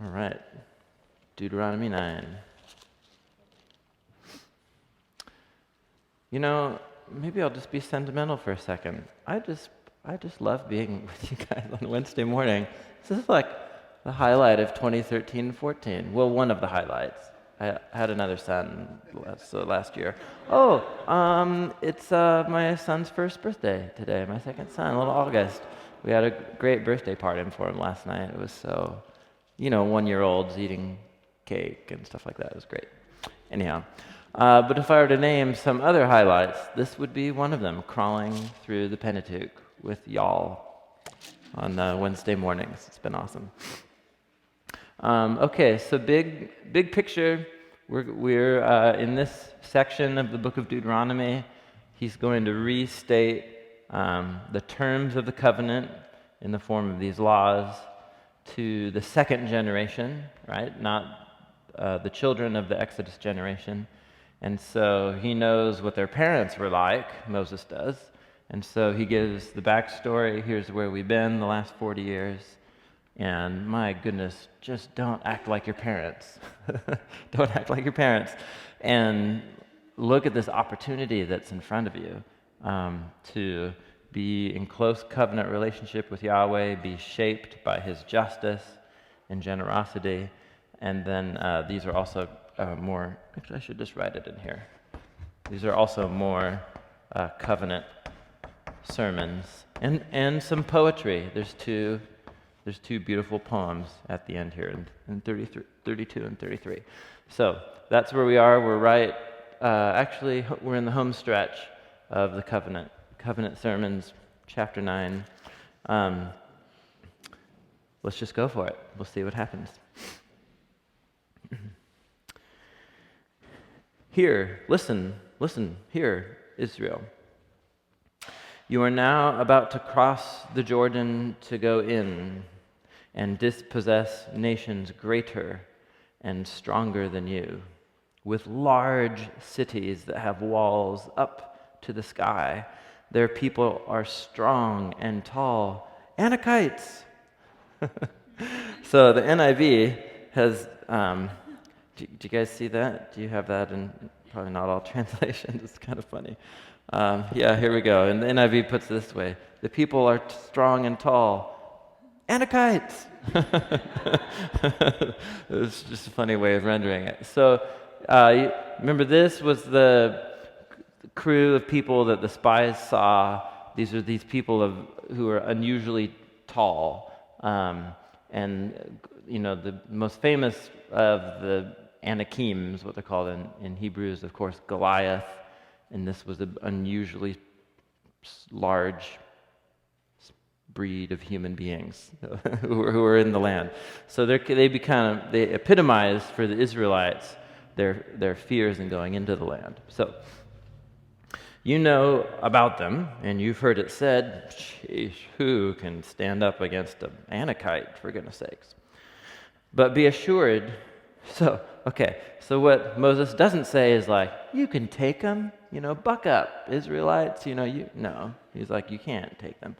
All right, Deuteronomy 9. You know, maybe I'll just be sentimental for a second. I just love being with you guys on Wednesday morning. This is like the highlight of 2013-14. Well, one of the highlights. I had another son last year. It's my son's first birthday today, my second son, little August. We had a great birthday party for him last night. It was so, 1-year-olds eating cake and stuff like that. It was great. Anyhow, but if I were to name some other highlights, this would be one of them, crawling through the Pentateuch with y'all on Wednesday mornings. It's been awesome. Okay, so big picture. We're in this section of the book of Deuteronomy. He's going to restate the terms of the covenant in the form of these laws to the second generation, right? Not the children of the Exodus generation. And so he knows what their parents were like, Moses does. And so he gives the backstory. Here's where we've been the last 40 years. And my goodness, just don't act like your parents. Don't act like your parents. And look at this opportunity that's in front of you to be in close covenant relationship with Yahweh, be shaped by his justice and generosity. And then these are also more, actually I should just write it in here. These are also more covenant sermons and some poetry. There's two beautiful poems at the end here in 32 and 33. So that's where we are. We're we're in the home stretch of the covenant sermons, chapter 9. Let's just go for it. We'll see what happens. Hear, listen, hear, Israel. You are now about to cross the Jordan to go in and dispossess nations greater and stronger than you, with large cities that have walls up to the sky. Their people are strong and tall, Anakites. So the NIV has, do you guys see that? Do you have that in probably not all translations? It's kind of funny. Here we go. And the NIV puts it this way: the people are strong and tall, Anakites. It was just a funny way of rendering it. So remember, this was the crew of people that the spies saw. These are these people who are unusually tall. The most famous of the Anakim is what they're called in Hebrew is, of course, Goliath. And this was an unusually large breed of human beings who were in the land. So they epitomize for the Israelites their fears in going into the land. So you know about them, and you've heard it said, "Sheesh, who can stand up against an Anakite, for goodness sakes?" But be assured. So what Moses doesn't say is like, you can take them, buck up, Israelites, no. He's like, you can't take them.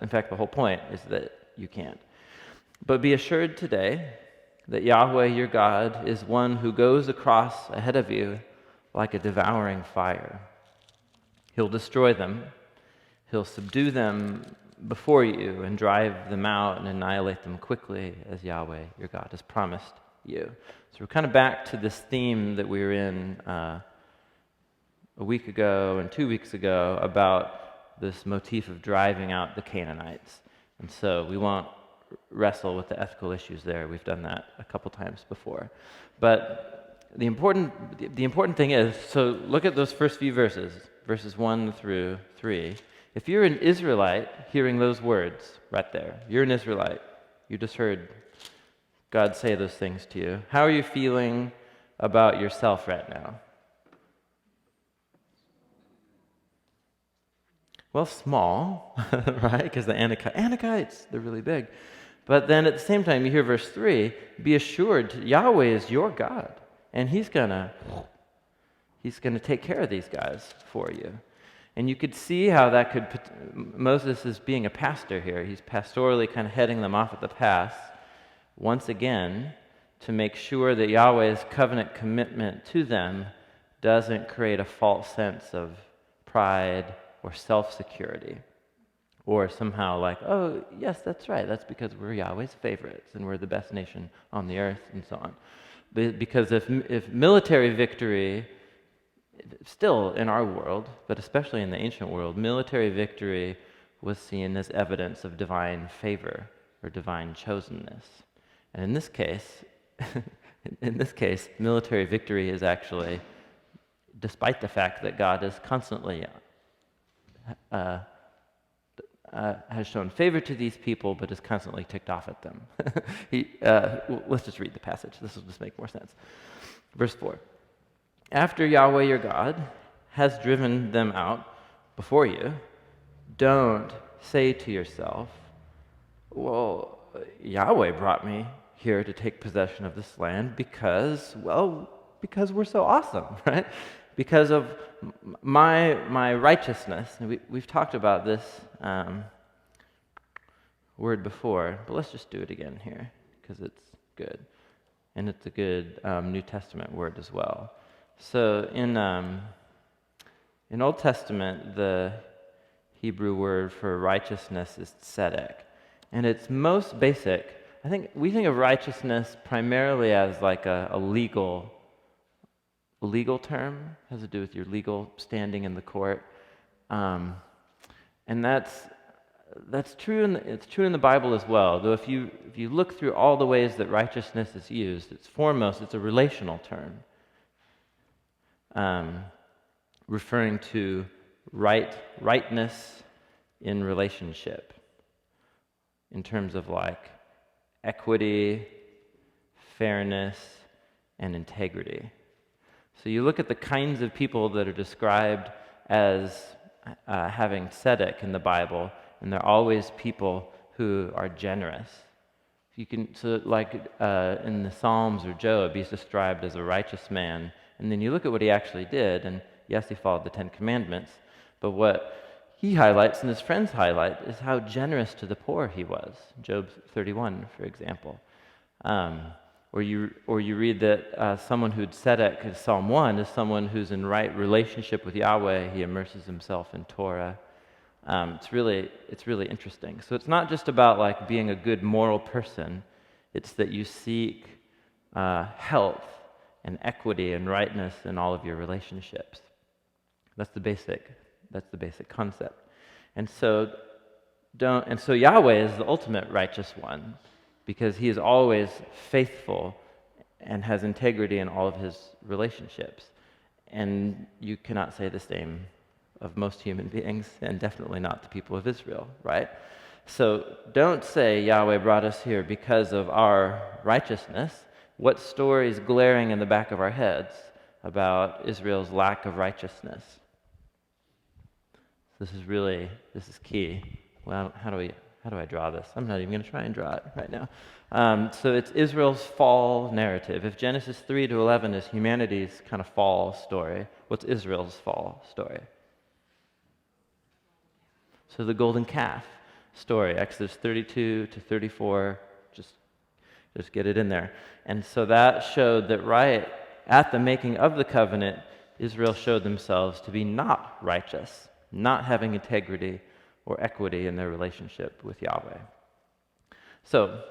In fact, the whole point is that you can't. But be assured today that Yahweh, your God, is one who goes across ahead of you like a devouring fire. He'll destroy them. He'll subdue them before you and drive them out and annihilate them quickly, as Yahweh, your God, has promised you. So we're kind of back to this theme that we were in a week ago and 2 weeks ago about this motif of driving out the Canaanites. And so we won't wrestle with the ethical issues there. We've done that a couple times before. But the important thing is, so look at those first few verses 1 through 3. If you're an Israelite hearing those words right there, you're an Israelite. You just heard God say those things to you. How are you feeling about yourself right now? Well, small, right? Because the Anakites, they're really big. But then at the same time, you hear verse 3, be assured Yahweh is your God, and He's gonna take care of these guys for you. And you could see how that could, Moses is being a pastor here. He's pastorally kind of heading them off at the pass once again to make sure that Yahweh's covenant commitment to them doesn't create a false sense of pride or self-security, or somehow like, oh, yes, that's right, that's because we're Yahweh's favorites and we're the best nation on the earth and so on. Because if military victory, still in our world, but especially in the ancient world, military victory was seen as evidence of divine favor or divine chosenness. And in this case, military victory is actually, despite the fact that God is constantly has shown favor to these people, but is constantly ticked off at them. Let's just read the passage. This will just make more sense. Verse 4. After Yahweh your God has driven them out before you, don't say to yourself, well, Yahweh brought me here to take possession of this land because we're so awesome, right? Because of my righteousness. And we've talked about this word before, but let's just do it again here because it's good. And it's a good New Testament word as well. So in Old Testament, the Hebrew word for righteousness is tzedek. And it's most basic. I think we think of righteousness primarily as like a legal term. It has to do with your legal standing in the court. And that's true. It's true in the Bible as well. Though if you look through all the ways that righteousness is used, it's a relational term, referring to rightness in relationship, in terms of like equity, fairness, and integrity. So you look at the kinds of people that are described as having tzedek in the Bible, and they're always people who are generous. In the Psalms or Job, he's described as a righteous man, and then you look at what he actually did, and yes, he followed the 10 Commandments, but what he highlights and his friends highlight is how generous to the poor he was. Job 31, for example. Or you read that someone who'd tzedek, in Psalm 1, is someone who's in right relationship with Yahweh. He immerses himself in Torah. It's really interesting. So it's not just about like being a good moral person. It's that you seek health and equity and rightness in all of your relationships. That's the basic concept. And so Yahweh is the ultimate righteous one, because he is always faithful and has integrity in all of his relationships. And you cannot say the same of most human beings, and definitely not the people of Israel, right? So don't say Yahweh brought us here because of our righteousness. What story is glaring in the back of our heads about Israel's lack of righteousness? This is key. Well, how do I draw this? I'm not even going to try and draw it right now. So it's Israel's fall narrative. If Genesis 3 to 11 is humanity's kind of fall story, what's Israel's fall story? So the golden calf story, Exodus 32 to 34, just get it in there. And so that showed that right at the making of the covenant, Israel showed themselves to be not righteous, not having integrity or equity in their relationship with Yahweh. So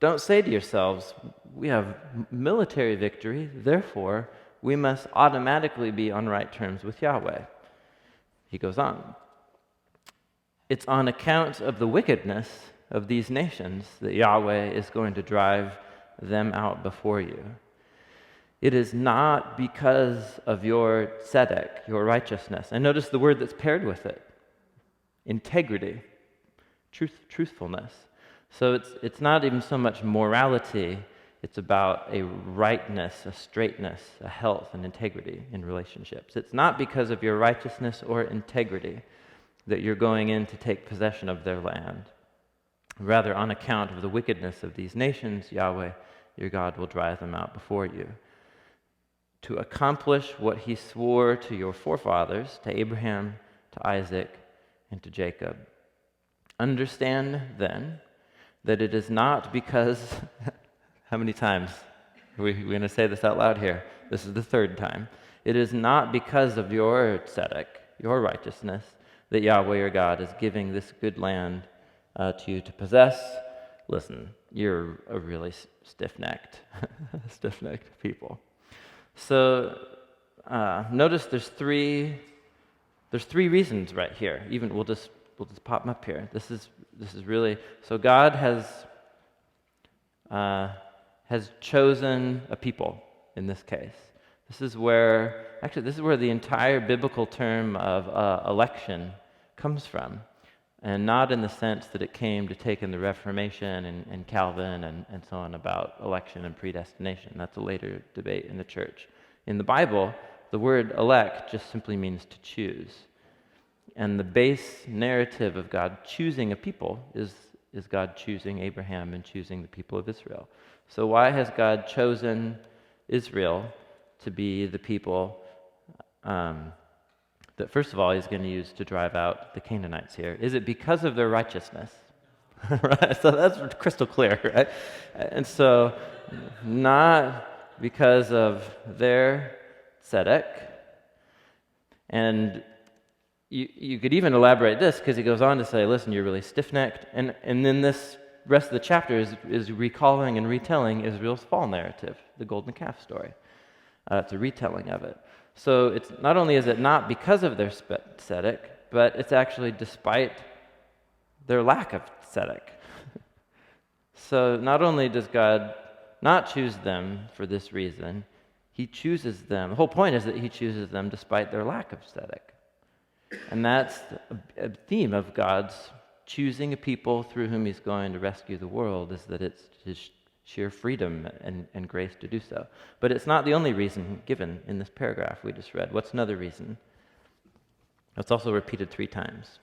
don't say to yourselves, we have military victory, therefore we must automatically be on right terms with Yahweh. He goes on. It's on account of the wickedness of these nations that Yahweh is going to drive them out before you. It is not because of your tzedek, your righteousness. And notice the word that's paired with it. Integrity, truthfulness. So it's not even so much morality, it's about a rightness, a straightness, a health and integrity in relationships. It's not because of your righteousness or integrity that you're going in to take possession of their land. Rather, on account of the wickedness of these nations, Yahweh, your God, will drive them out before you, to accomplish what he swore to your forefathers, to Abraham, to Isaac, and to Jacob. Understand, then, that it is not because How many times? We're going to say this out loud here. This is the third time. It is not because of your tzedek, your righteousness, that Yahweh your God is giving this good land to you to possess. Listen, you're a really stiff-necked people. So notice there's three reasons right here. Even we'll just pop them up here. This is really so. God has chosen a people in this case. This is where the entire biblical term of election comes from, and not in the sense that it came to take in the Reformation and Calvin and so on about election and predestination. That's a later debate in the church. In the Bible, the word elect just simply means to choose. And the base narrative of God choosing a people is God choosing Abraham and choosing the people of Israel. So why has God chosen Israel to be the people that, first of all, he's going to use to drive out the Canaanites here? Is it because of their righteousness? Right? So that's crystal clear, right? And so not because of their tzedek. And you could even elaborate this, because he goes on to say, listen, you're really stiff-necked. And then this rest of the chapter is recalling and retelling Israel's fall narrative, the golden calf story. It's a retelling of it. So it's not only is it not because of their tzedek, but it's actually despite their lack of tzedek. So not only does God not choose them for this reason, he chooses them. The whole point is that he chooses them despite their lack of tzedek. And that's a theme of God's choosing a people through whom he's going to rescue the world, is that it's his sheer freedom and grace to do so. But it's not the only reason given in this paragraph we just read. What's another reason? It's also repeated 3 times.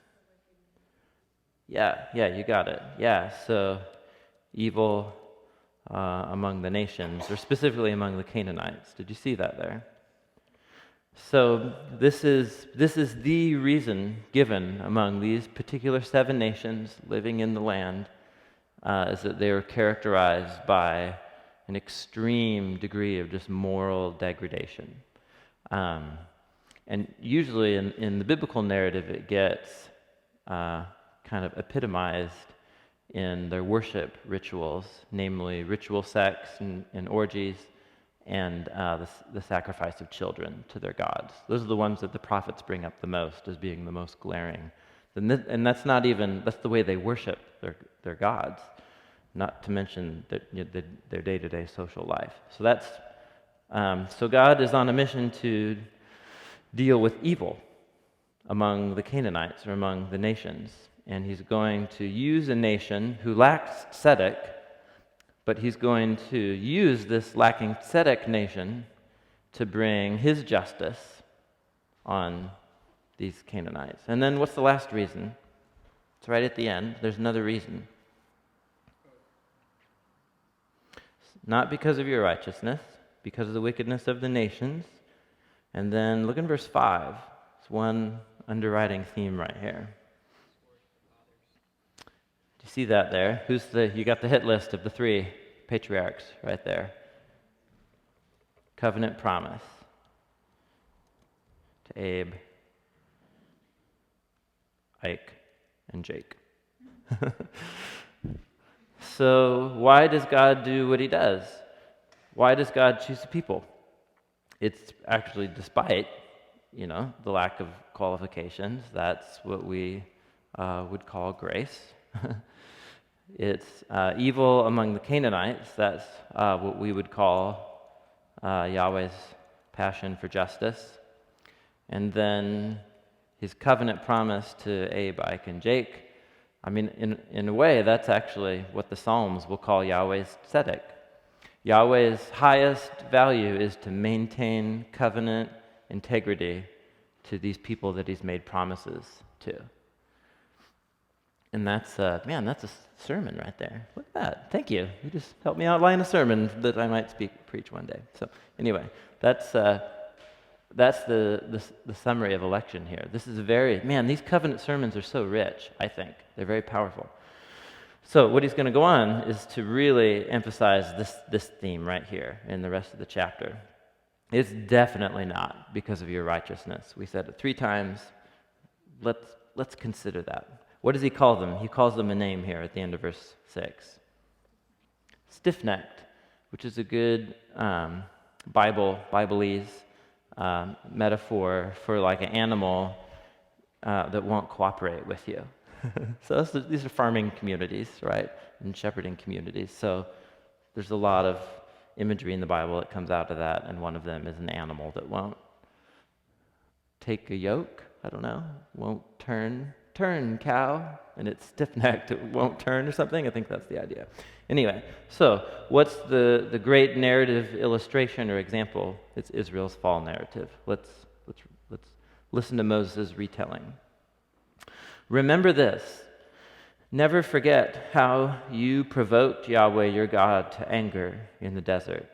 Yeah, you got it. Yeah, so evil among the nations, or specifically among the Canaanites. Did you see that there? So this is the reason given among these particular 7 nations living in the land, is that they are characterized by an extreme degree of just moral degradation. And usually in the biblical narrative, it gets kind of epitomized in their worship rituals, namely ritual sex and orgies, and the sacrifice of children to their gods. Those are the ones that the prophets bring up the most as being the most glaring. And that's the way they worship their gods, not to mention their day-to-day social life. So God is on a mission to deal with evil among the Canaanites, or among the nations. And he's going to use a nation who lacks tzedek, but he's going to use this lacking tzedek nation to bring his justice on these Canaanites. And then what's the last reason? It's right at the end. There's another reason. Not because of your righteousness, because of the wickedness of the nations. And then look in verse 5. It's one underwriting theme right here. Do you see that there? You got the hit list of the 3 patriarchs right there. Covenant promise to Abe, Ike, and Jake. So why does God do what he does? Why does God choose the people? It's actually despite, the lack of qualifications. That's what we would call grace. It's evil among the Canaanites. That's what we would call Yahweh's passion for justice. And then his covenant promise to Abe, Ike, and Jake. I mean, in a way, that's actually what the Psalms will call Yahweh's tzedek. Yahweh's highest value is to maintain covenant integrity to these people that he's made promises to. And that's a sermon right there. Look at that. Thank you. You just helped me outline a sermon that I might preach one day. So anyway, that's the summary of election here. This is these covenant sermons are so rich, I think. They're very powerful. So what he's going to go on is to really emphasize this theme right here in the rest of the chapter. It's definitely not because of your righteousness. We said it 3 times. Let's consider that. What does he call them? He calls them a name here at the end of verse 6. Stiff-necked, which is a good Bibleese metaphor for like an animal that won't cooperate with you. So these are farming communities, right, and shepherding communities. So there's a lot of imagery in the Bible that comes out of that, and one of them is an animal that won't take a yoke. I don't know, won't turn cow, and it's stiff-necked, it won't turn or something. I think that's the idea. Anyway, so what's the great narrative illustration or example? It's Israel's fall narrative. Let's listen to Moses' retelling. Remember this, never forget how you provoked Yahweh your God to anger in the desert.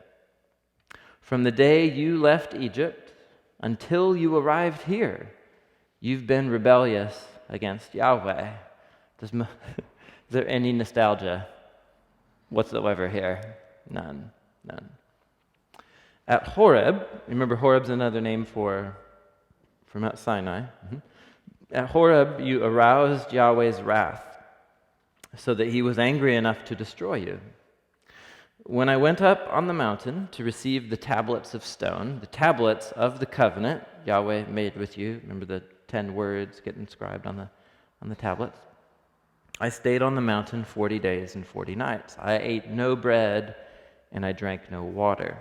From the day you left Egypt until you arrived here, you've been rebellious against Yahweh. Is there any nostalgia whatsoever here? None. At Horeb, remember Horeb's another name for Mount Sinai. At Horeb, you aroused Yahweh's wrath so that he was angry enough to destroy you. When I went up on the mountain to receive the tablets of stone, the tablets of the covenant Yahweh made with you, remember the 10 words get inscribed on the tablets? I stayed on the mountain 40 days and 40 nights. I ate no bread and I drank no water.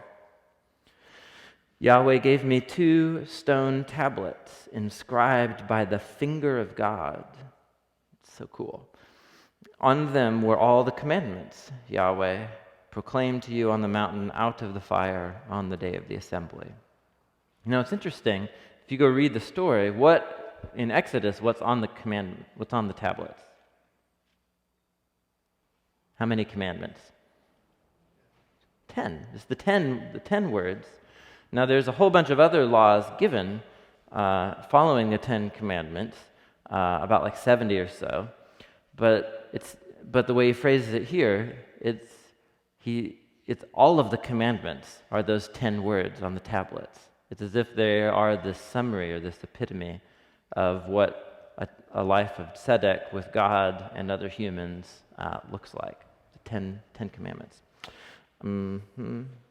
Yahweh gave me 2 stone tablets inscribed by the finger of God. It's so cool. On them were all the commandments Yahweh proclaimed to you on the mountain out of the fire on the day of the assembly. Now it's interesting, if you go read the story, in Exodus, what's on the tablets? How many commandments? 10. It's the 10 words. Now, there's a whole bunch of other laws given following the 10 Commandments, about like 70 or so. But the way he phrases it here, it's all of the commandments are those 10 words on the tablets. It's as if they are this summary or this epitome of what a life of tzedek with God and other humans looks like. The 10 Commandments.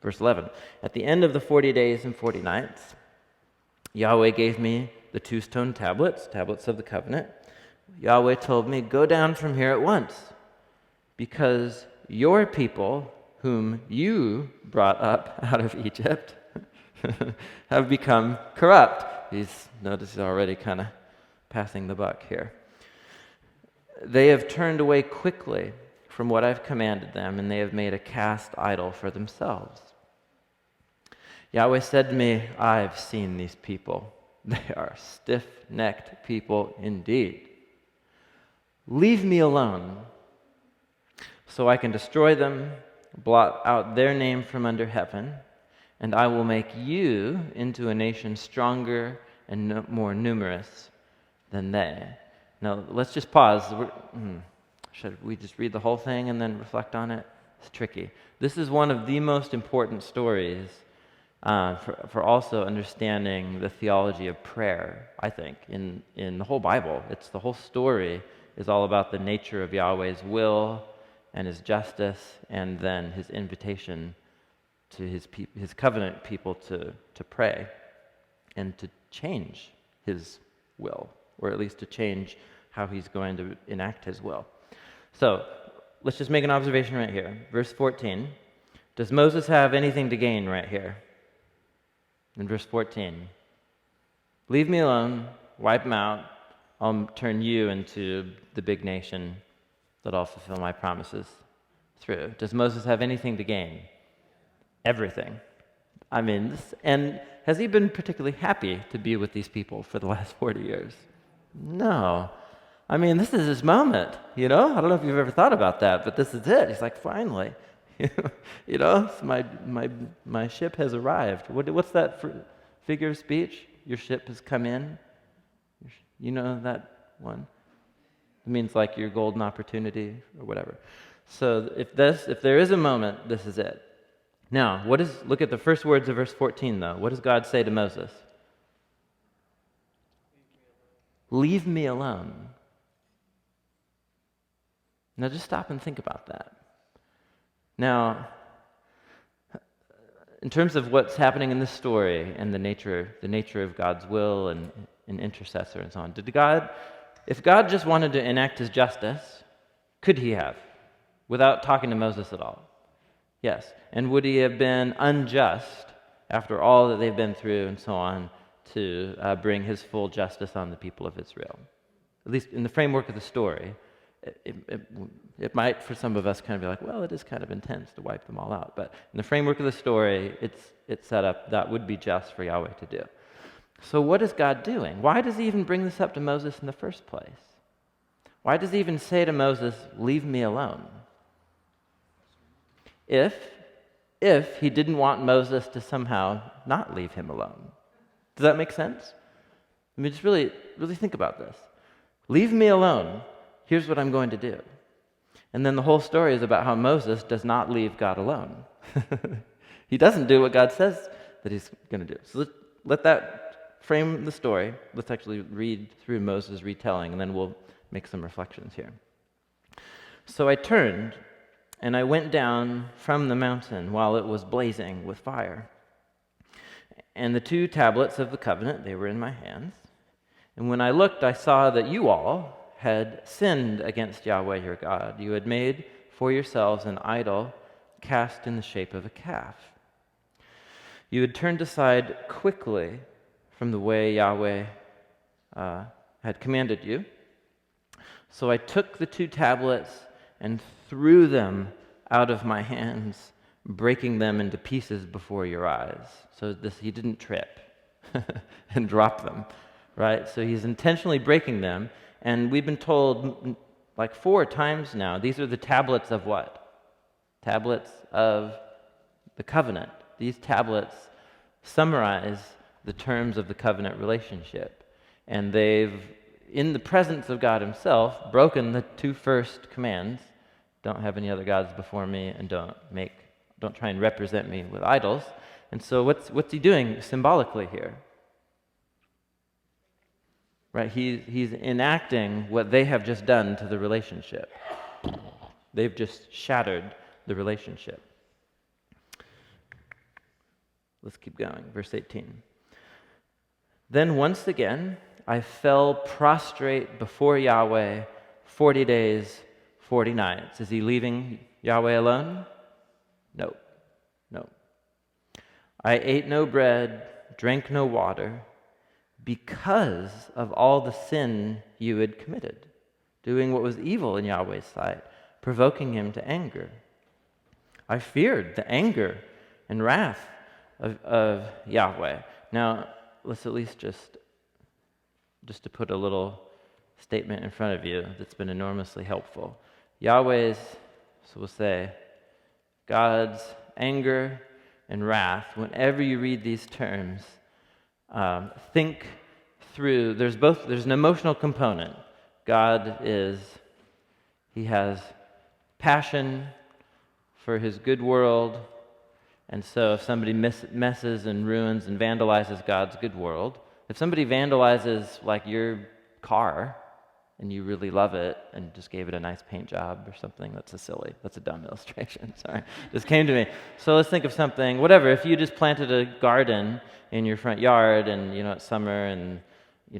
Verse 11. At the end of the 40 days and 40 nights, Yahweh gave me the 2 stone tablets of the covenant. Yahweh told me, go down from here at once, because your people, whom you brought up out of Egypt, have become corrupt. Notice he's already kind of passing the buck here. They have turned away quickly from what I've commanded them, and they have made a cast idol for themselves. Yahweh said to me, I've seen these people. They are stiff-necked people indeed. Leave me alone, so I can destroy them, blot out their name from under heaven, and I will make you into a nation stronger and more numerous than they. Now, let's just pause. Should we just read the whole thing and then reflect on it? It's tricky. This is one of the most important stories for also understanding the theology of prayer, I think, in the whole Bible. The whole story is all about the nature of Yahweh's will and his justice, and then his invitation to his covenant people to pray and to change his will, or at least to change how he's going to enact his will. So let's just make an observation right here. Verse 14. Does Moses have anything to gain right here? In verse 14. Leave me alone, wipe them out. I'll turn you into the big nation that I'll fulfill my promises through. Does Moses have anything to gain? Everything. And has he been particularly happy to be with these people for the last 40 years? No. This is his moment, I don't know if you've ever thought about that, but this is it. He's like, finally, my ship has arrived. What's that figure of speech? Your ship has come in. You know that one? It means like your golden opportunity or whatever. So if there is a moment, this is it. Now, look at the first words of verse 14 though. What does God say to Moses? Leave me alone. Now just stop and think about that. Now, in terms of what's happening in this story and the nature of God's will and intercessor and so on, if God just wanted to enact his justice, could he have, without talking to Moses at all? Yes. And would he have been unjust after all that they've been through and so on to bring his full justice on the people of Israel? At least in the framework of the story, it might, for some of us, kind of be like, well, it is kind of intense to wipe them all out. But in the framework of the story, it's set up that would be just for Yahweh to do. So what is God doing? Why does he even bring this up to Moses in the first place? Why does he even say to Moses, leave me alone? If he didn't want Moses to somehow not leave him alone. Does that make sense? I mean, just really, really think about this. Leave me alone. Here's what I'm going to do. And then the whole story is about how Moses does not leave God alone. He doesn't do what God says that he's going to do. So let that frame the story. Let's actually read through Moses' retelling, and then we'll make some reflections here. So I turned, and I went down from the mountain while it was blazing with fire. And the 2 tablets of the covenant, they were in my hands. And when I looked, I saw that you all had sinned against Yahweh your God. You had made for yourselves an idol cast in the shape of a calf. You had turned aside quickly from the way Yahweh had commanded you. So I took the 2 tablets and threw them out of my hands, breaking them into pieces before your eyes. So he didn't trip and drop them, right? So he's intentionally breaking them. And we've been told like 4 times now, these are the tablets of what? Tablets of the covenant. These tablets summarize the terms of the covenant relationship. And they've, in the presence of God himself, broken the 2 first commands. Don't have any other gods before me, and don't try and represent me with idols. And so what's he doing symbolically here? Right, he's enacting what they have just done to the relationship. They've just shattered the relationship. Let's keep going. Verse 18. Then once again, I fell prostrate before Yahweh 40 days, 40 nights. Is he leaving Yahweh alone? No. I ate no bread, drank no water, because of all the sin you had committed, doing what was evil in Yahweh's sight, provoking him to anger. I feared the anger and wrath of Yahweh. Now, let's at least just to put a little statement in front of you that's been enormously helpful. Yahweh's, so we'll say, God's anger and wrath, whenever you read these terms, think through, there's an emotional component. He has passion for his good world, and so if somebody messes and ruins and vandalizes God's good world, if somebody vandalizes like your car and you really love it and just gave it a nice paint job or something, that's a dumb illustration, sorry, just came to me. So let's think of something, whatever, if you just planted a garden in your front yard and, it's summer and,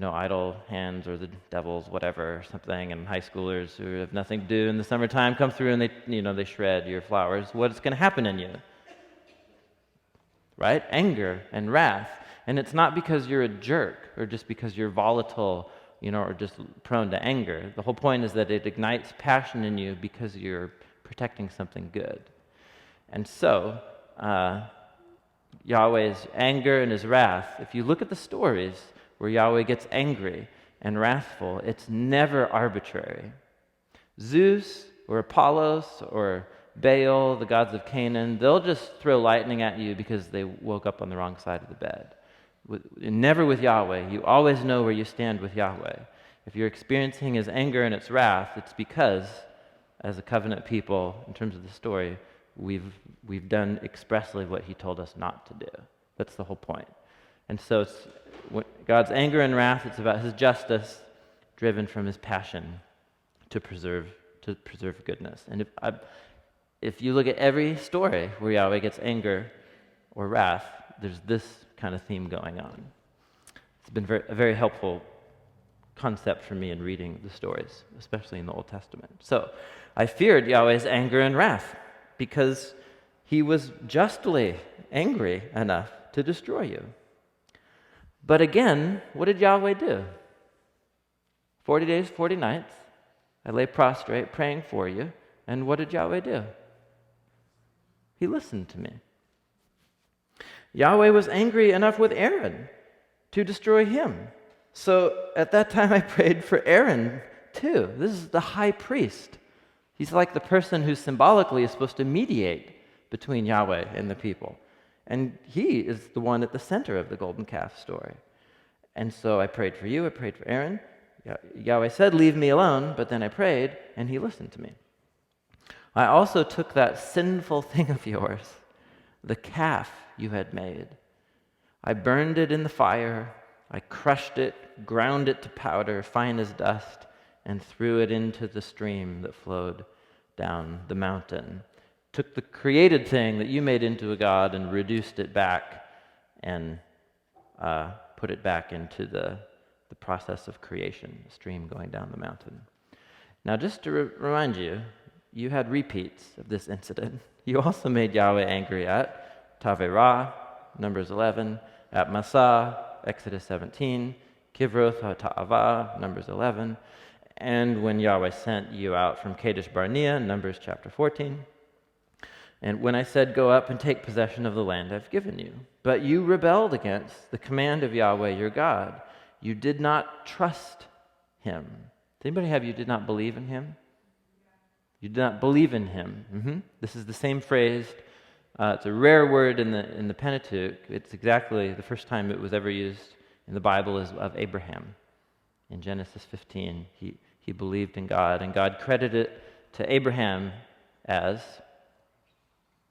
idle hands or the devils, whatever, or something, and high schoolers who have nothing to do in the summertime come through and they shred your flowers, what's going to happen in you? Right? Anger and wrath. And it's not because you're a jerk or just because you're volatile, or just prone to anger. The whole point is that it ignites passion in you because you're protecting something good. And so, Yahweh's anger and his wrath, if you look at the stories where Yahweh gets angry and wrathful, it's never arbitrary. Zeus or Apollos or Baal, the gods of Canaan, they'll just throw lightning at you because they woke up on the wrong side of the bed. Never with Yahweh. You always know where you stand with Yahweh. If you're experiencing his anger and its wrath, it's because, as a covenant people, in terms of the story, we've done expressly what he told us not to do. That's the whole point. And so it's God's anger and wrath, it's about his justice driven from his passion to preserve goodness. And if you look at every story where Yahweh gets anger or wrath, there's this kind of theme going on. It's been a very helpful concept for me in reading the stories, especially in the Old Testament. So I feared Yahweh's anger and wrath because he was justly angry enough to destroy you. But again, what did Yahweh do? 40 days, 40 nights, I lay prostrate praying for you, and what did Yahweh do? He listened to me. Yahweh was angry enough with Aaron to destroy him. So at that time I prayed for Aaron too. This is the high priest. He's like the person who symbolically is supposed to mediate between Yahweh and the people. And he is the one at the center of the golden calf story. And so I prayed for you, I prayed for Aaron. Yahweh said, leave me alone, but then I prayed, and he listened to me. I also took that sinful thing of yours, the calf you had made. I burned it in the fire, I crushed it, ground it to powder, fine as dust, and threw it into the stream that flowed down the mountain. Took the created thing that you made into a god and reduced it back and put it back into the process of creation, a stream going down the mountain. Now, just to remind you, you had repeats of this incident. You also made Yahweh angry at Taverah, Numbers 11, at Massah, Exodus 17, Kivroth HaTa'avah, Numbers 11, and when Yahweh sent you out from Kadesh Barnea, Numbers chapter 14. And when I said, go up and take possession of the land I've given you. But you rebelled against the command of Yahweh your God. You did not trust him. Does anybody have you did not believe in him? You did not believe in him. This is the same phrase. It's a rare word in the Pentateuch. It's exactly the first time it was ever used in the Bible is of Abraham. In Genesis 15, he believed in God, and God credited it to Abraham as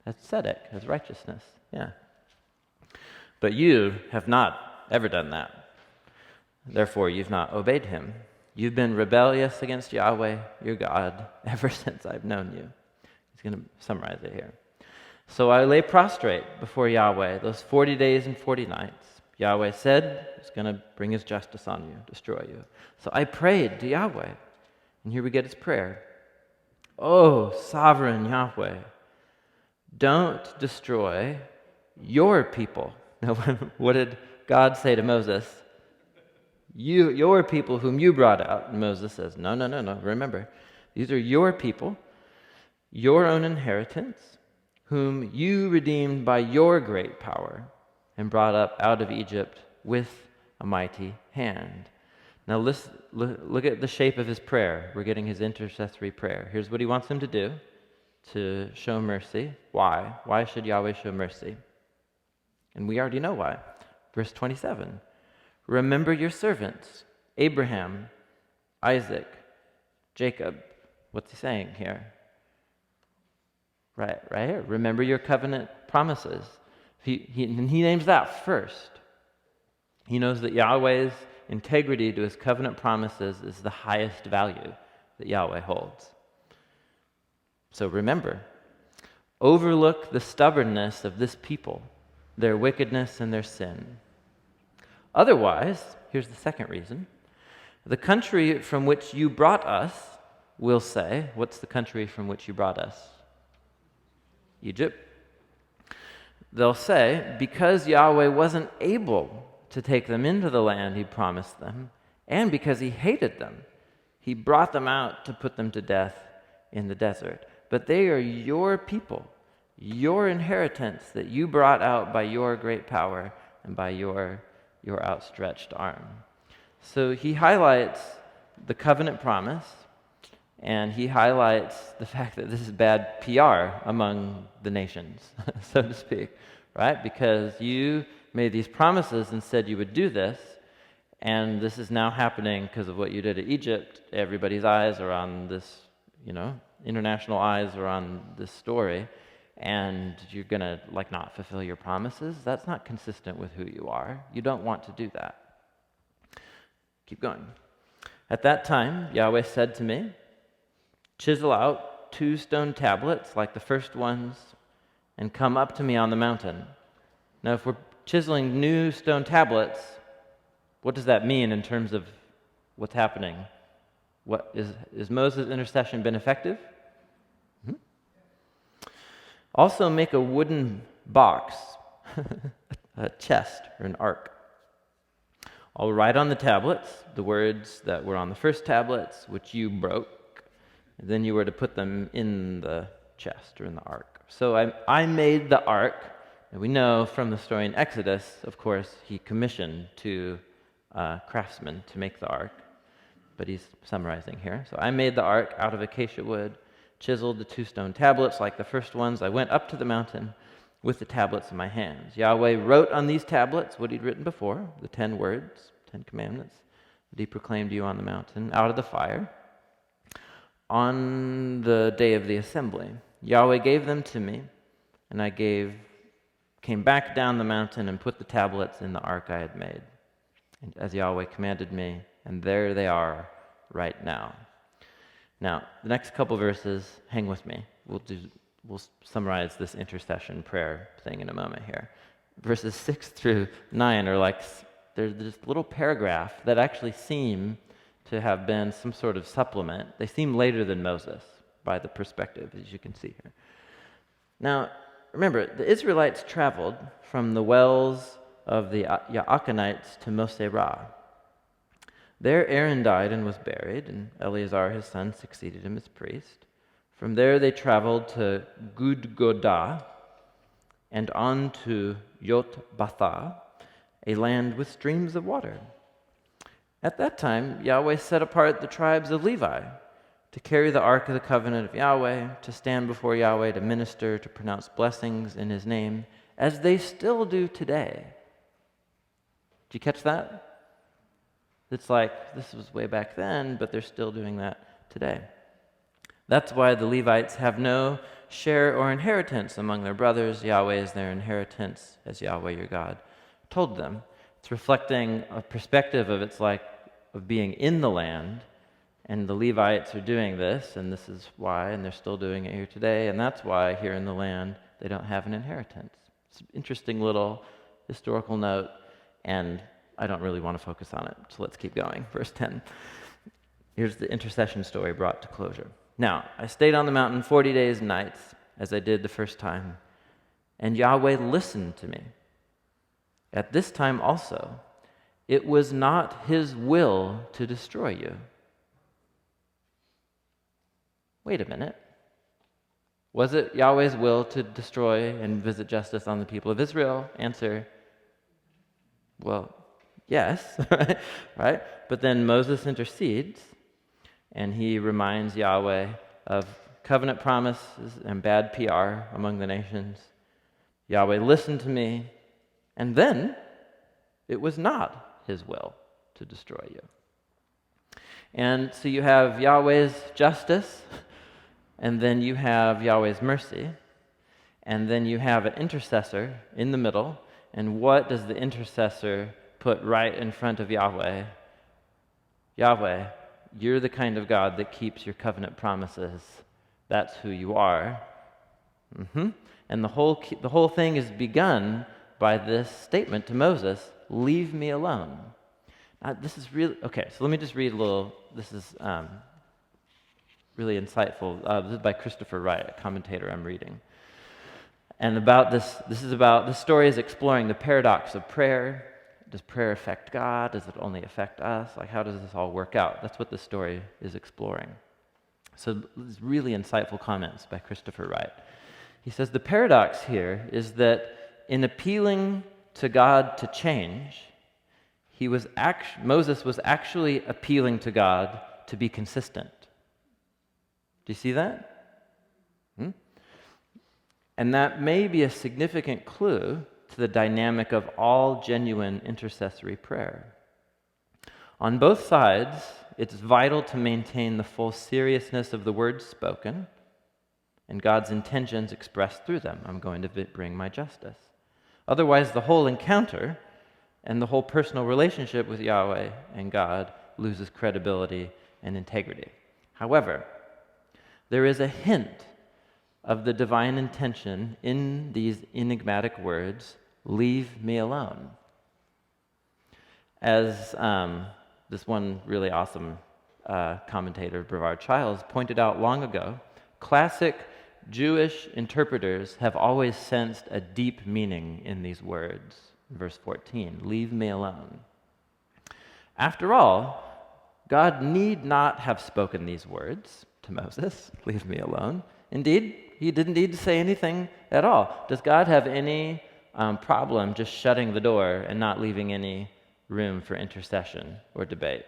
tzedek, as righteousness. Yeah. But you have not ever done that. Therefore, you've not obeyed him. You've been rebellious against Yahweh, your God, ever since I've known you. He's going to summarize it here. So I lay prostrate before Yahweh those 40 days and 40 nights. Yahweh said he's going to bring his justice on you, destroy you. So I prayed to Yahweh. And here we get his prayer. Oh, sovereign Yahweh, don't destroy your people. Now, what did God say to Moses? Your people whom you brought out. And Moses says, no. Remember, these are your people, your own inheritance, whom you redeemed by your great power and brought up out of Egypt with a mighty hand. Now look at the shape of his prayer. We're getting his intercessory prayer. Here's what he wants him to do to show mercy. Why? Why should Yahweh show mercy? And we already know why. Verse 27. Remember your servants, Abraham, Isaac, Jacob. What's he saying here? Right here. Remember your covenant promises. He names that first. He knows that Yahweh's integrity to his covenant promises is the highest value that Yahweh holds. So remember, overlook the stubbornness of this people, their wickedness and their sin. Otherwise, here's the second reason, the country from which you brought us will say, what's the country from which you brought us? Egypt. They'll say, because Yahweh wasn't able to take them into the land he promised them, and because he hated them, he brought them out to put them to death in the desert. But they are your people, your inheritance that you brought out by your great power and by your outstretched arm. So he highlights the covenant promise, and he highlights the fact that this is bad PR among the nations, so to speak, right? Because you made these promises and said you would do this, And this is now happening because of what you did at Egypt. Everybody's eyes are on this, international eyes are on this story. And you're going to, not fulfill your promises. That's not consistent with who you are. You don't want to do that. Keep going. At that time, Yahweh said to me, chisel out 2 stone tablets like the first ones and come up to me on the mountain. Now, if we're chiseling new stone tablets, what does that mean in terms of what's happening? What is Moses' intercession been effective? Also make a wooden box, a chest or an ark. I'll write on the tablets the words that were on the first tablets, which you broke. And then you were to put them in the chest or in the ark. So I made the ark. And we know from the story in Exodus, of course, he commissioned 2 craftsmen to make the ark. But he's summarizing here. So I made the ark out of acacia wood, chiseled the 2 stone tablets like the first ones. I went up to the mountain with the tablets in my hands. Yahweh wrote on these tablets what he'd written before, the 10 words, 10 commandments that he proclaimed to you on the mountain, out of the fire. On the day of the assembly, Yahweh gave them to me, and I came back down the mountain and put the tablets in the ark I had made, and as Yahweh commanded me, and there they are right now. Now, the next couple verses, hang with me. We'll summarize this intercession prayer thing in a moment here. Verses 6 through 9 are there's this little paragraph that actually seem to have been some sort of supplement. They seem later than Moses by the perspective, as you can see here. Now, remember, the Israelites traveled from the wells of the Yaakonites to Moserah. There Aaron died and was buried, and Eleazar his son succeeded him as priest. From there they traveled to Gudgodah and on to Yotbatha, a land with streams of water. At that time, Yahweh set apart the tribes of Levi to carry the ark of the covenant of Yahweh, to stand before Yahweh, to minister, to pronounce blessings in his name, as they still do today. Did you catch that? It's this was way back then, but they're still doing that today. That's why the Levites have no share or inheritance among their brothers. Yahweh is their inheritance, as Yahweh your God told them. It's reflecting a perspective of being in the land, and the Levites are doing this, and this is why, and they're still doing it here today, and that's why here in the land they don't have an inheritance. It's an interesting little historical note, and I don't really want to focus on it, so let's keep going. Verse 10. Here's the intercession story brought to closure. Now, I stayed on the mountain 40 days and nights, as I did the first time, and Yahweh listened to me. At this time also, it was not his will to destroy you. Wait a minute. Was it Yahweh's will to destroy and visit justice on the people of Israel? Answer, well, yes, right? But then Moses intercedes, and he reminds Yahweh of covenant promises and bad PR among the nations. Yahweh listened to me, and then it was not his will to destroy you. And so you have Yahweh's justice, and then you have Yahweh's mercy, and then you have an intercessor in the middle. And what does the intercessor put right in front of Yahweh? Yahweh, you're the kind of God that keeps your covenant promises. That's who you are. And the whole thing is begun by this statement to Moses, leave me alone. This is really, okay, so let me just read a little, this is really insightful. This is by Christopher Wright, a commentator I'm reading. And about this story is exploring the paradox of prayer. Does prayer affect God? Does it only affect us? How does this all work out? That's what this story is exploring. So these really insightful comments by Christopher Wright. He says, the paradox here is that in appealing to God to change, Moses was actually appealing to God to be consistent. Do you see that? And that may be a significant clue to the dynamic of all genuine intercessory prayer. On both sides, it's vital to maintain the full seriousness of the words spoken and God's intentions expressed through them. I'm going to bring my justice. Otherwise, the whole encounter and the whole personal relationship with Yahweh and God loses credibility and integrity. However, there is a hint of the divine intention in these enigmatic words, "Leave me alone." As this one really awesome commentator, Brevard Childs, pointed out long ago, classic Jewish interpreters have always sensed a deep meaning in these words. Verse 14, "Leave me alone." After all, God need not have spoken these words to Moses, "Leave me alone." Indeed, he didn't need to say anything at all. Does God have any problem just shutting the door and not leaving any room for intercession or debate?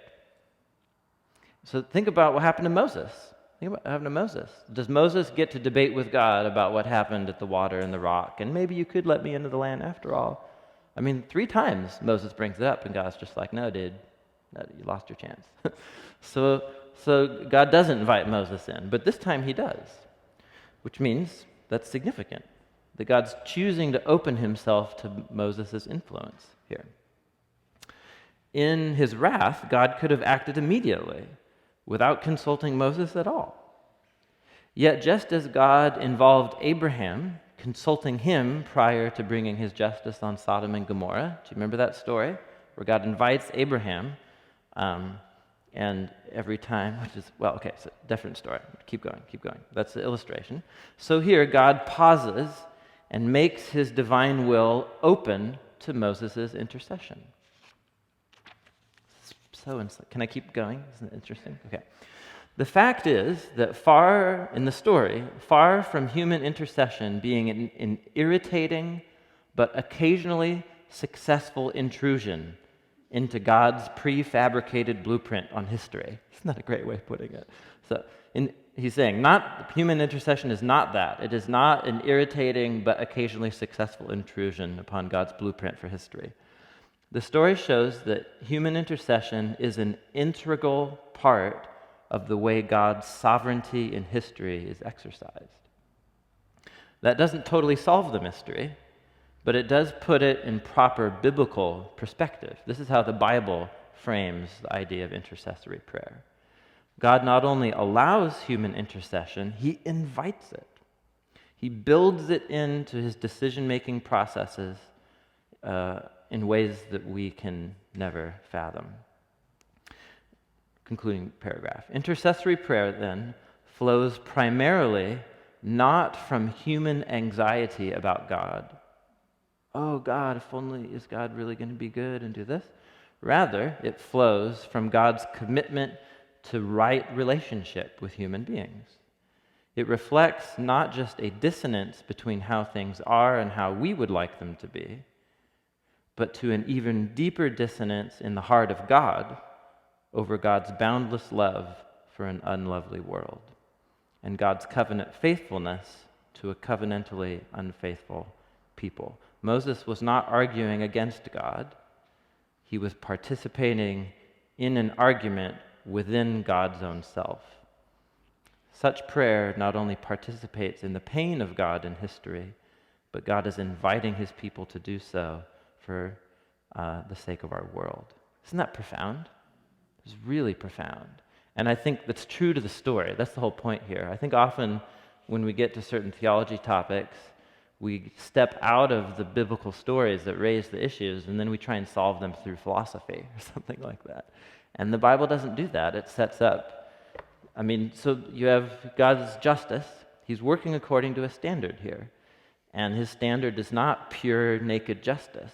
So think about what happened to Moses. Think about what happened to Moses. Does Moses get to debate with God about what happened at the water and the rock? And maybe you could let me into the land after all. I mean, 3 times Moses brings it up, and God's just like, "No, dude, no, you lost your chance." So God doesn't invite Moses in, but this time he does, which means that's significant, that God's choosing to open himself to Moses' influence here. In his wrath, God could have acted immediately without consulting Moses at all. Yet just as God involved Abraham, consulting him prior to bringing his justice on Sodom and Gomorrah, do you remember that story? Where God invites Abraham, and every time, which is, well, okay, so different story. Keep going. That's the illustration. So here, God pauses and makes his divine will open to Moses' intercession. Can I keep going? Isn't it interesting? Okay. The fact is that far from human intercession being an irritating but occasionally successful intrusion into God's prefabricated blueprint on history. Isn't that a great way of putting it? He's saying, human intercession is not that. It is not an irritating but occasionally successful intrusion upon God's blueprint for history. The story shows that human intercession is an integral part of the way God's sovereignty in history is exercised. That doesn't totally solve the mystery, but it does put it in proper biblical perspective. This is how the Bible frames the idea of intercessory prayer. God not only allows human intercession, he invites it. He builds it into his decision-making processes in ways that we can never fathom. Concluding paragraph. Intercessory prayer, then, flows primarily not from human anxiety about God. Oh, God, if only, is God really going to be good and do this? Rather, it flows from God's commitment to right relationship with human beings. It reflects not just a dissonance between how things are and how we would like them to be, but to an even deeper dissonance in the heart of God over God's boundless love for an unlovely world, and God's covenant faithfulness to a covenantally unfaithful people. Moses was not arguing against God. He was participating in an argument within God's own self. Such prayer not only participates in the pain of God in history, but God is inviting his people to do so for the sake of our world. Isn't that profound? It's really profound. And I think that's true to the story. That's the whole point here. I think often when we get to certain theology topics, we step out of the biblical stories that raise the issues, and then we try and solve them through philosophy or something like that. And the Bible doesn't do that. It sets up, so you have God's justice. He's working according to a standard here. And his standard is not pure, naked justice.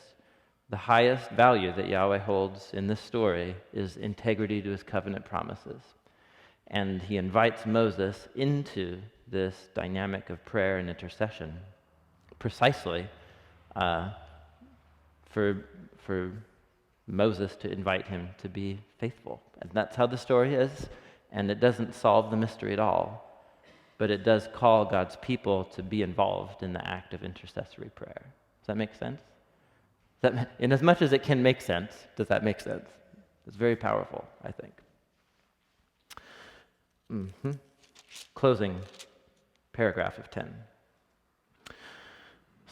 The highest value that Yahweh holds in this story is integrity to his covenant promises. And he invites Moses into this dynamic of prayer and intercession precisely for Moses to invite him to be faithful. And that's how the story is, and it doesn't solve the mystery at all, but it does call God's people to be involved in the act of intercessory prayer. Does that make sense? In as much as it can make sense, does that make sense? It's very powerful, I think. Closing paragraph of 10.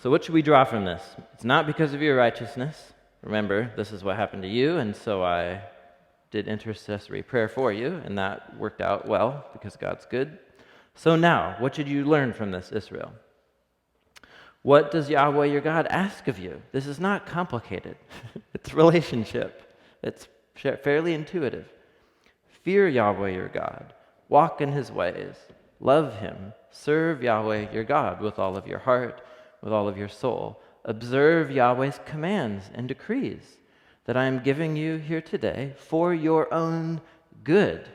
So what should we draw from this? It's not because of your righteousness. Remember, this is what happened to you, and so I did intercessory prayer for you, and that worked out well because God's good. So now, what should you learn from this, Israel? What does Yahweh your God ask of you? This is not complicated. It's relationship. It's fairly intuitive. Fear Yahweh your God. Walk in his ways. Love him. Serve Yahweh your God with all of your heart, with all of your soul. Observe Yahweh's commands and decrees that I am giving you here today for your own good.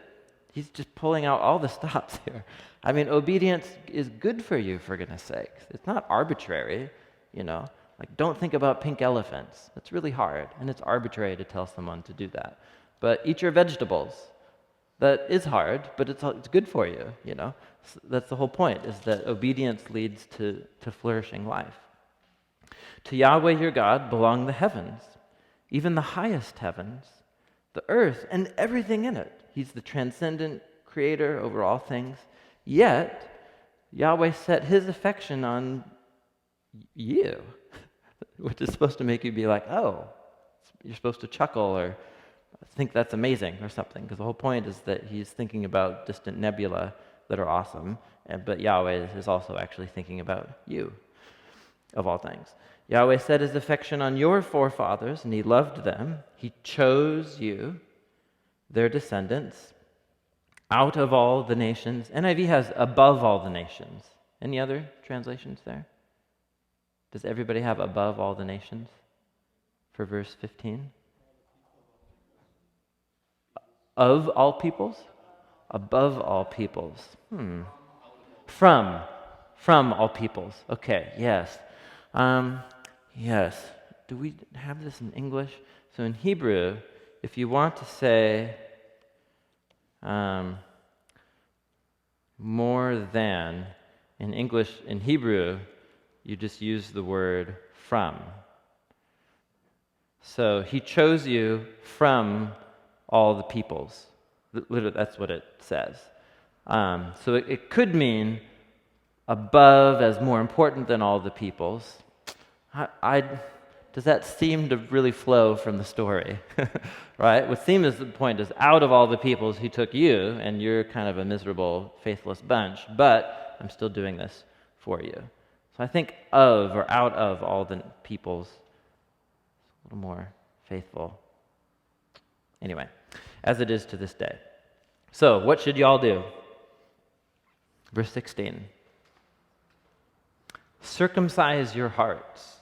He's just pulling out all the stops here. I mean, obedience is good for you, for goodness sakes. It's not arbitrary, Like, don't think about pink elephants. That's really hard, and it's arbitrary to tell someone to do that. But eat your vegetables. That is hard, but it's good for you, So that's the whole point, is that obedience leads to flourishing life. To Yahweh your God belong the heavens, even the highest heavens, the earth, and everything in it. He's the transcendent creator over all things. Yet, Yahweh set his affection on you, which is supposed to make you be like, oh, you're supposed to chuckle or think that's amazing or something, because the whole point is that he's thinking about distant nebula that are awesome, but Yahweh is also actually thinking about you, of all things. Yahweh set his affection on your forefathers, and he loved them. He chose you, their descendants, out of all the nations. NIV has above all the nations. Any other translations there? Does everybody have above all the nations for verse 15? Of all peoples? Above all peoples. From all peoples. Okay, yes. Yes. Do we have this in English? So in Hebrew, if you want to say more than, in English, in Hebrew, you just use the word from. So he chose you from all the peoples. Literally, that's what it says. So it could mean above as more important than all the peoples. Does that seem to really flow from the story? Right? What seems the point is, out of all the peoples he took you, and you're kind of a miserable, faithless bunch, but I'm still doing this for you. So I think of or out of all the peoples is a little more faithful. Anyway, as it is to this day. So what should y'all do? Verse 16. Circumcise your hearts.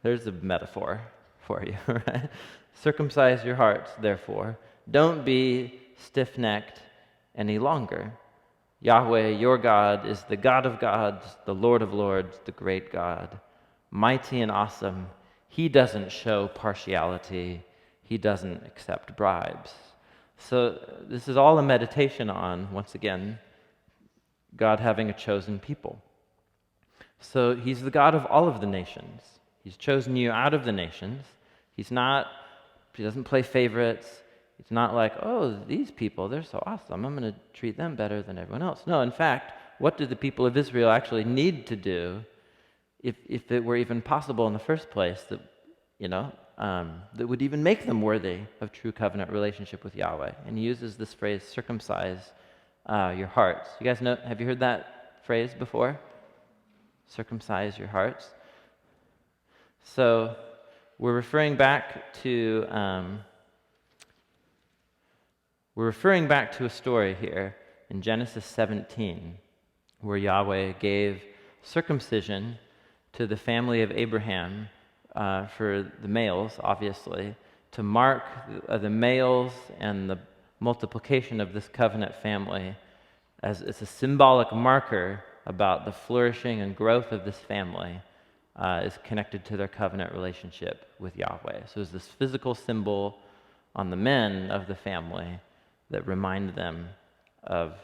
There's a metaphor for you, right? Circumcise your hearts, therefore. Don't be stiff-necked any longer. Yahweh, your God, is the God of gods, the Lord of lords, the great God, mighty and awesome. He doesn't show partiality. He doesn't accept bribes. So this is all a meditation on, once again, God having a chosen people. So he's the God of all of the nations. He's chosen you out of the nations. He doesn't play favorites. It's not like, oh, these people, they're so awesome. I'm going to treat them better than everyone else. No, in fact, what do the people of Israel actually need to do if it were even possible in the first place that would even make them worthy of true covenant relationship with Yahweh? And he uses this phrase, circumcise your hearts. You guys know, have you heard that phrase before? Circumcise your hearts. So we're referring back to a story here in Genesis 17, where Yahweh gave circumcision to the family of Abraham for the males, obviously, to mark the males and the multiplication of this covenant family, as it's a symbolic marker about the flourishing and growth of this family. Is connected to their covenant relationship with Yahweh. So it's this physical symbol on the men of the family that remind them of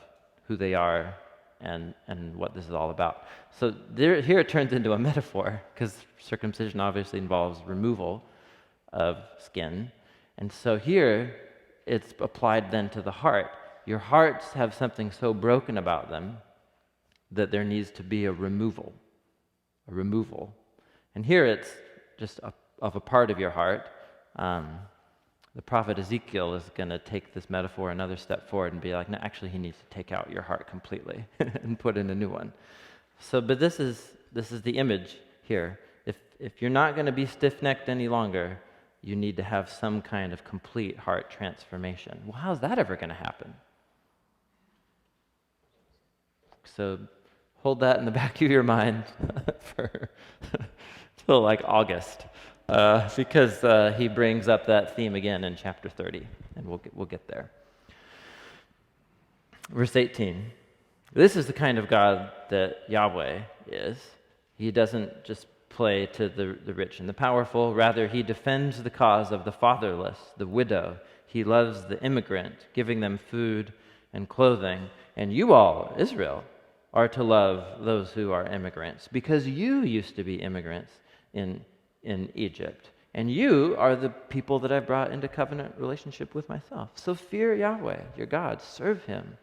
who they are and what this is all about. So here it turns into a metaphor, because circumcision obviously involves removal of skin. And so here, it's applied then to the heart. Your hearts have something so broken about them that there needs to be a removal. A removal. And here it's just of a part of your heart. The prophet Ezekiel is going to take this metaphor another step forward and be like, no, actually he needs to take out your heart completely and put in a new one. So, but this is the image here. If you're not going to be stiff-necked any longer, you need to have some kind of complete heart transformation. Well, how's that ever going to happen? So hold that in the back of your mind for till like August. Because he brings up that theme again in chapter 30, and we'll get there. Verse 18. This is the kind of God that Yahweh is. He doesn't just play to the rich and the powerful. Rather, he defends the cause of the fatherless, the widow. He loves the immigrant, giving them food and clothing. And you all, Israel, are to love those who are immigrants, because you used to be immigrants in Egypt. And you are the people that I've brought into covenant relationship with myself. So fear Yahweh, your God. Serve him.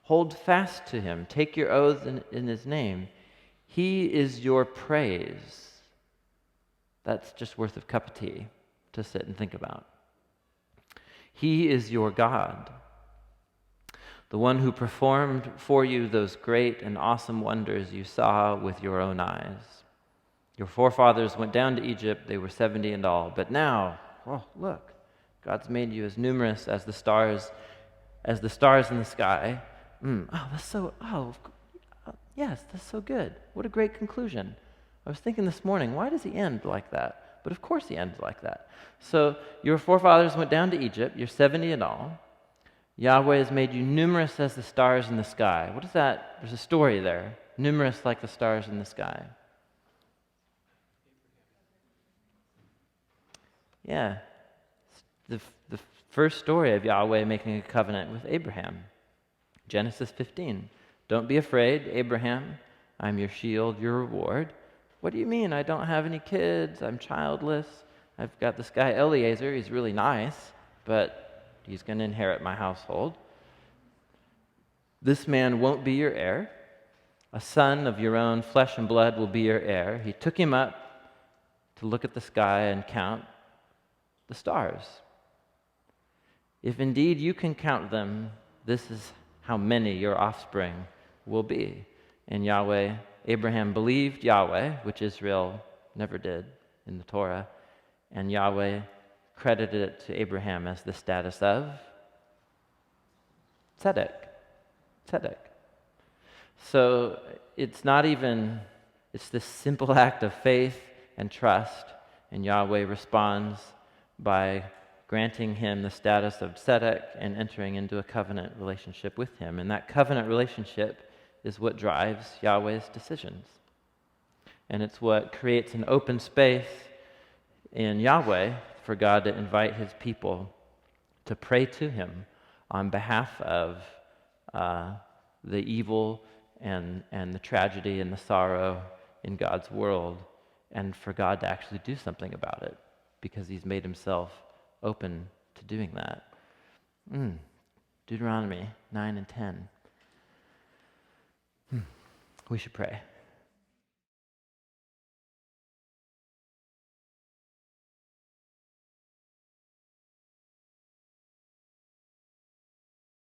Hold fast to him. Take your oaths in his name. He is your praise. That's just worth a cup of tea to sit and think about. He is your God, the one who performed for you those great and awesome wonders you saw with your own eyes. Your forefathers went down to Egypt. They were 70 in all. But now, oh, look, God's made you as numerous as the stars in the sky. Yes, that's so good. What a great conclusion. I was thinking this morning, why does he end like that? But of course he ends like that. So your forefathers went down to Egypt. You're 70 in all. Yahweh has made you numerous as the stars in the sky. What is that? There's a story there. Numerous like the stars in the sky. Yeah, the first story of Yahweh making a covenant with Abraham. Genesis 15. Don't be afraid, Abraham. I'm your shield, your reward. What do you mean? I don't have any kids. I'm childless. I've got this guy Eliezer. He's really nice, but he's going to inherit my household. This man won't be your heir. A son of your own flesh and blood will be your heir. He took him up to look at the sky and count the stars. If indeed you can count them, this is how many your offspring will be. And Abraham believed Yahweh, which Israel never did in the Torah, and Yahweh credited it to Abraham as the status of tzedek. So it's this simple act of faith and trust, and Yahweh responds by granting him the status of tzedek and entering into a covenant relationship with him. And that covenant relationship is what drives Yahweh's decisions. And it's what creates an open space in Yahweh for God to invite his people to pray to him on behalf of the evil and the tragedy and the sorrow in God's world, and for God to actually do something about it, because he's made himself open to doing that. Deuteronomy 9 and 10. We should pray.